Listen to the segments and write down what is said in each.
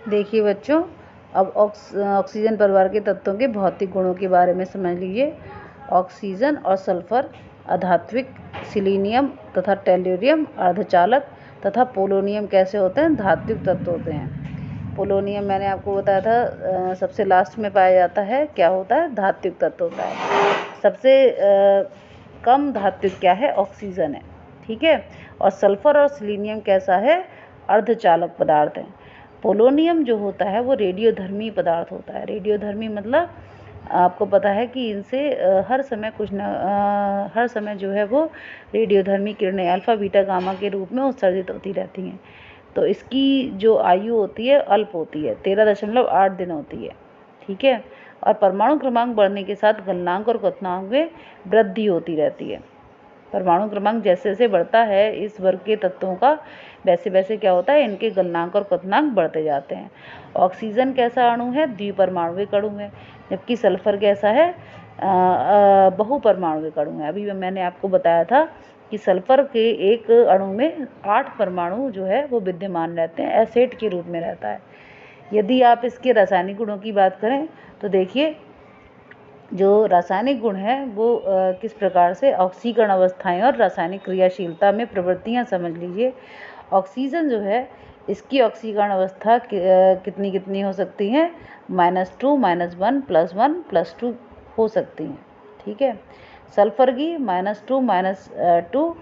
देखिए बच्चों, अब ऑक्सीजन परिवार के तत्वों के भौतिक गुणों के बारे में समझ लीजिए। ऑक्सीजन और सल्फर अधात्विक, सिलीनियम तथा टेल्यूरियम अर्धचालक तथा पोलोनियम कैसे होते हैं? धात्विक तत्व होते हैं। पोलोनियम मैंने आपको बताया था सबसे लास्ट में पाया जाता है। क्या होता है? धात्विक तत्व होता है। सबसे कम धात्विक क्या है? ऑक्सीजन है। ठीक है। और सल्फर और सिलीनियम कैसा है? अर्धचालक पदार्थ है। पोलोनियम जो होता है वो रेडियोधर्मी पदार्थ होता है। रेडियोधर्मी मतलब आपको पता है कि इनसे हर समय जो है वो रेडियोधर्मी किरणें अल्फा बीटा गामा के रूप में उत्सर्जित होती रहती हैं। तो इसकी जो आयु होती है अल्प होती है, 13.8 दिन होती है। ठीक है। और परमाणु क्रमांक बढ़ने के साथ गलनांक और क्वथनांक में वृद्धि होती रहती है। परमाणु क्रमांक जैसे जैसे बढ़ता है इस वर्ग के तत्वों का, वैसे वैसे क्या होता है? इनके गलनांक और क्वथनांक बढ़ते जाते हैं। ऑक्सीजन कैसा अणु है? द्विपरमाणुविक अणु है। जबकि सल्फर कैसा है? बहुपरमाणुविक अणु है। अभी मैंने आपको बताया था कि सल्फर के एक अणु में 8 परमाणु जो है वो विद्यमान रहते हैं, एसिड के रूप में रहता है। यदि आप इसके रासायनिक गुणों की बात करें तो देखिए, जो रासायनिक गुण है वो किस प्रकार से ऑक्सीकरण अवस्थाएं और रासायनिक क्रियाशीलता में प्रवृत्तियां समझ लीजिए। ऑक्सीजन जो है इसकी ऑक्सीकरण अवस्था कितनी कितनी हो सकती हैं? -2, -1, +1, +2 हो सकती हैं। ठीक है। सल्फर की -2, -2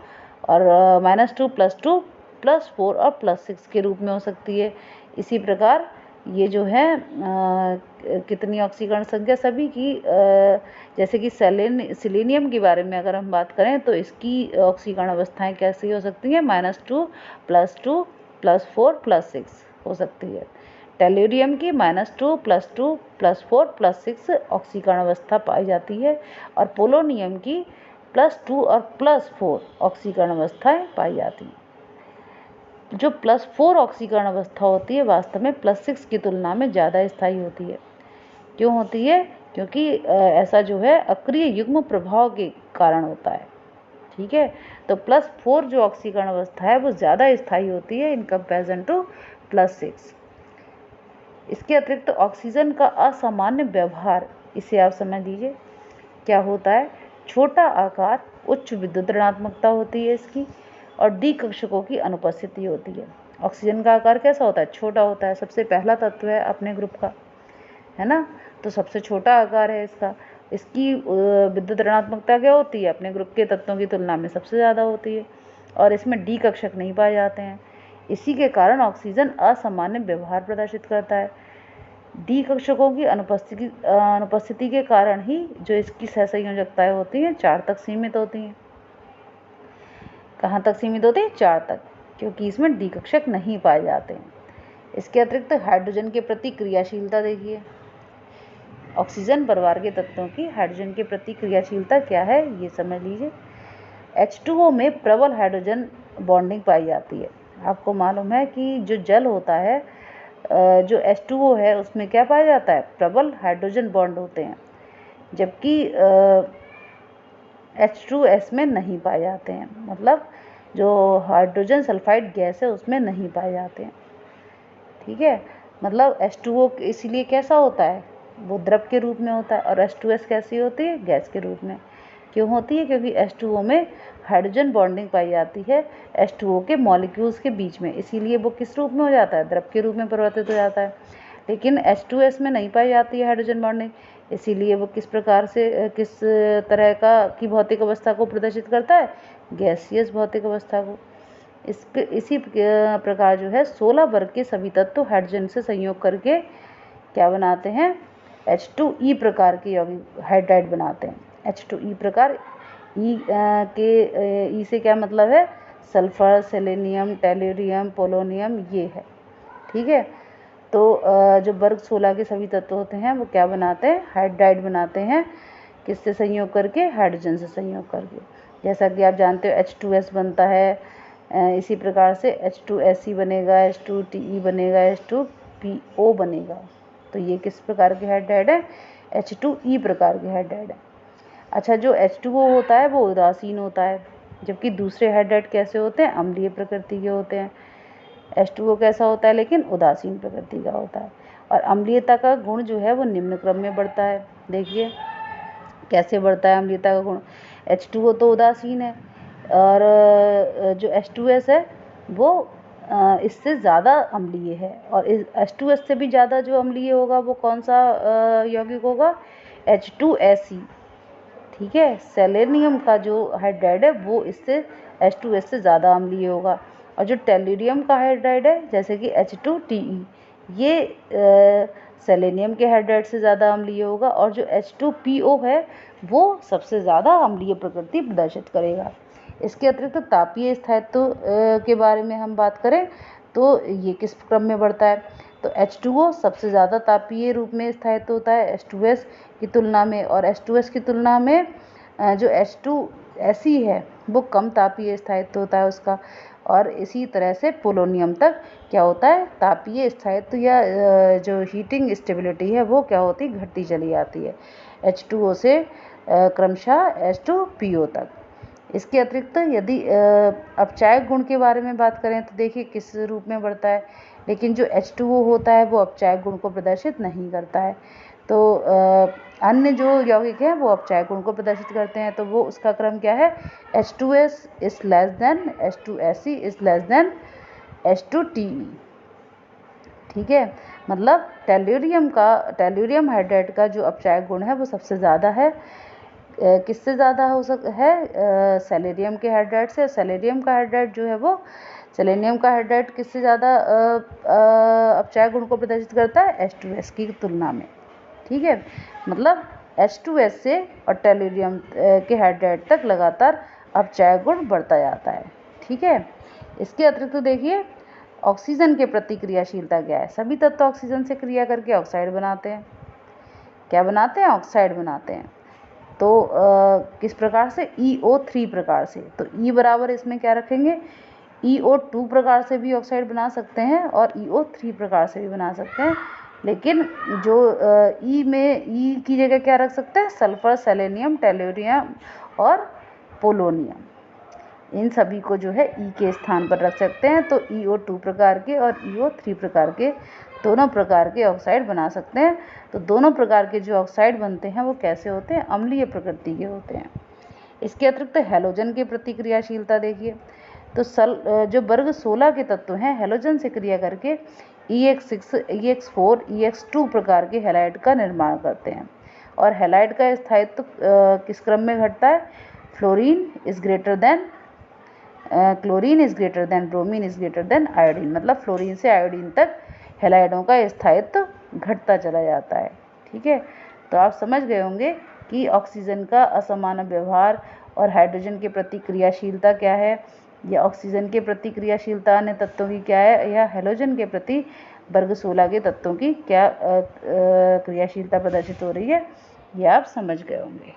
और -2 +2 +4 और +6 के रूप में हो सकती है। इसी प्रकार ये जो है कितनी ऑक्सीकरण संख्या सभी की, जैसे कि सिलीनियम के बारे में अगर हम बात करें तो इसकी ऑक्सीकरण अवस्थाएं कैसी हो सकती हैं? -2 +2 +4 +6 हो सकती है। टेल्यूरियम की -2 +2 +4 +6 ऑक्सीकरण अवस्था पाई जाती है और पोलोनियम की +2 और +4 ऑक्सीकरण अवस्थाएं पाई जाती हैं। जो +4 ऑक्सीकरण अवस्था होती है वास्तव में +6 की तुलना में ज़्यादा स्थायी होती है। क्यों होती है? क्योंकि ऐसा जो है अक्रिय युग्म प्रभाव के कारण होता है। ठीक है। तो +4 जो ऑक्सीकरण अवस्था है वो ज़्यादा स्थायी होती है इन कंपैरिजन टू +6। इसके अतिरिक्त ऑक्सीजन का असामान्य व्यवहार, इसे आप समझ लीजिए। क्या होता है? छोटा आकार, उच्च विद्युत ऋणात्मकता होती है इसकी और डी कक्षकों की अनुपस्थिति होती है। ऑक्सीजन का आकार कैसा होता है? छोटा होता है। सबसे पहला तत्व है अपने ग्रुप का, है ना? तो सबसे छोटा आकार है इसका। इसकी विद्युत ऋणात्मकता क्या होती है? अपने ग्रुप के तत्वों की तुलना में सबसे ज़्यादा होती है और इसमें डी कक्षक नहीं पाए जाते हैं। इसी के कारण ऑक्सीजन असामान्य व्यवहार प्रदर्शित करता है। डी कक्षकों की अनुपस्थिति के कारण ही जो इसकी सहसंयोजकताएं होती हैं 4 तक सीमित होती हैं। कहाँ तक सीमित होती है? 4 तक, क्योंकि इसमें डी कक्षक नहीं पाए जाते हैं। इसके अतिरिक्त हाइड्रोजन के प्रति क्रियाशीलता देखिए। ऑक्सीजन परिवार के तत्वों की हाइड्रोजन के प्रति क्रियाशीलता क्या है ये समझ लीजिए। H2O में प्रबल हाइड्रोजन बॉन्डिंग पाई जाती है। आपको मालूम है कि जो जल होता है, जो H2O है उसमें क्या पाया जाता है? प्रबल हाइड्रोजन बॉन्ड होते हैं, जबकि H2S में नहीं पाए जाते हैं। मतलब जो हाइड्रोजन सल्फाइड गैस है उसमें नहीं पाए जाते हैं। ठीक है। मतलब H2O इसीलिए कैसा होता है? वो द्रव के रूप में होता है और H2S कैसी होती है? गैस के रूप में। क्यों होती है? क्योंकि H2O में हाइड्रोजन बॉन्डिंग पाई जाती है H2O के मॉलिक्यूल्स के बीच में, इसीलिए वो किस रूप में हो जाता है? द्रव के रूप में परिवर्तित हो जाता है। लेकिन H2S में नहीं पाई जाती है हाइड्रोजन बॉन्डिंग, इसीलिए वो किस तरह की भौतिक अवस्था को प्रदर्शित करता है? गैसियस भौतिक अवस्था को। इसी प्रकार जो है 16 वर्ग के सभी तत्व हाइड्रोजन से संयोग करके क्या बनाते हैं? H2E प्रकार के यौगिक हाइड्राइड बनाते हैं। H2E प्रकार, ई से क्या मतलब है? सल्फर, सेलेनियम, टेल्यूरियम, पोलोनियम, ये है। ठीक है। तो जो वर्ग 16 के सभी तत्व होते हैं वो क्या बनाते हैं? हाइड्राइड बनाते हैं। किससे संयोग करके? हाइड्रोजन से संयोग करके। जैसा कि आप जानते हो H2S बनता है, इसी प्रकार से H2Se बनेगा, H2Te बनेगा, H2PO बनेगा। तो ये किस प्रकार के हाइड्राइड है? H2E प्रकार के हाइड्राइड है। अच्छा, जो H2O होता है वो उदासीन होता है, जबकि दूसरे हाइड्राइड कैसे होते हैं? अम्लीय प्रकृति के होते हैं। H2O कैसा होता है, लेकिन उदासीन प्रकृति का होता है। और अम्लीयता का गुण जो है वो निम्न क्रम में बढ़ता है। देखिए कैसे बढ़ता है अम्लीयता का गुण। H2O तो उदासीन है, और जो H2S है वो इससे ज़्यादा अम्लीय है। और इस H2S से भी ज़्यादा जो अम्लीय होगा वो कौन सा यौगिक होगा, H2SE। ठीक है, सेलेनियम का जो हाइड्राइड है वो इससे H2S से ज़्यादा अम्लीय होगा। और जो टेल्यूरियम का हाइड्राइड है जैसे कि H2TE, ये सेलेनियम के हाइड्राइड से ज़्यादा अम्लीय होगा। और जो H2PO है वो सबसे ज़्यादा अम्लीय प्रकृति प्रदर्शित करेगा। इसके अतिरिक्त तो तापीय स्थायित्व के बारे में हम बात करें तो ये किस क्रम में बढ़ता है, तो H2O सबसे ज़्यादा तापीय रूप में स्थायित्व होता है H2S की तुलना में। और H2S की तुलना में जो H2SE है वो कम तापीय स्थायित्व होता है उसका। और इसी तरह से पोलोनियम तक क्या होता है, तापीय स्थायित्व या जो हीटिंग स्टेबिलिटी है वो क्या होती, घटती चली जाती है H2O से क्रमशः H2PO तक। इसके अतिरिक्त यदि अपचायक गुण के बारे में बात करें तो देखिए किस रूप में बढ़ता है, लेकिन जो H2O होता है वो अपचायक गुण को प्रदर्शित नहीं करता है। तो अन्य जो यौगिक हैं वो अपचायक गुण को प्रदर्शित करते हैं। तो वो उसका क्रम क्या है, H2S is less than H2SE is less than H2TE। ठीक है, मतलब टेल्यूरियम हाइड्राइड का जो अपचायक गुण है वो सबसे ज़्यादा है। किससे ज़्यादा हो है, सेलेनियम के हाइड्राइड से। सेलेनियम का हाइड्राइड जो है वो, सेलेनियम का हाइड्राइड किससे ज़्यादा अपचायक गुण को प्रदर्शित करता है, H2S की तुलना में। ठीक है, मतलब H2S से और टेल्यूरियम के हाइड्राइड तक लगातार अपचायक गुण बढ़ता जाता है। ठीक है, इसके अतिरिक्त तो देखिए ऑक्सीजन के प्रति क्रियाशीलता क्या है। सभी तत्व ऑक्सीजन से क्रिया करके ऑक्साइड बनाते हैं। क्या बनाते हैं, ऑक्साइड बनाते हैं। तो किस प्रकार से, EO3 प्रकार से। तो E बराबर इसमें क्या रखेंगे, EO2 प्रकार से भी ऑक्साइड बना सकते हैं और EO3 प्रकार से भी बना सकते हैं। लेकिन जो E में E की जगह क्या रख सकते हैं, सल्फर, सेलेनियम, टेल्यूरियम और पोलोनियम, इन सभी को जो है E के स्थान पर रख सकते हैं। तो EO2 प्रकार के और EO3 प्रकार के दोनों प्रकार के ऑक्साइड बना सकते हैं। तो दोनों प्रकार के जो ऑक्साइड बनते हैं वो कैसे होते हैं, अम्लीय प्रकृति के होते हैं। इसके अतिरिक्त हैलोजन की प्रतिक्रियाशीलता देखिए। तो जो वर्ग 16 के तत्व हैं हैलोजन से क्रिया करके EX6, EX4, EX2 प्रकार के हैलाइड का निर्माण करते हैं। और हैलाइड का स्थायित्व किस क्रम में घटता है, fluorine is greater than chlorine is greater than bromine is greater than iodine. मतलब फ्लोरीन से आयोडीन तक हैलाइडों का स्थायित्व घटता चला जाता है। ठीक है, तो आप समझ गए होंगे कि ऑक्सीजन का असमान व्यवहार और हाइड्रोजन के प्रति क्रियाशीलता क्या है, या ऑक्सीजन के प्रति क्रियाशीलता अन्य तत्वों की क्या है, या हैलोजन के प्रति वर्ग 16 के तत्वों की क्या क्रियाशीलता प्रदर्शित हो रही है, ये आप समझ गए होंगे।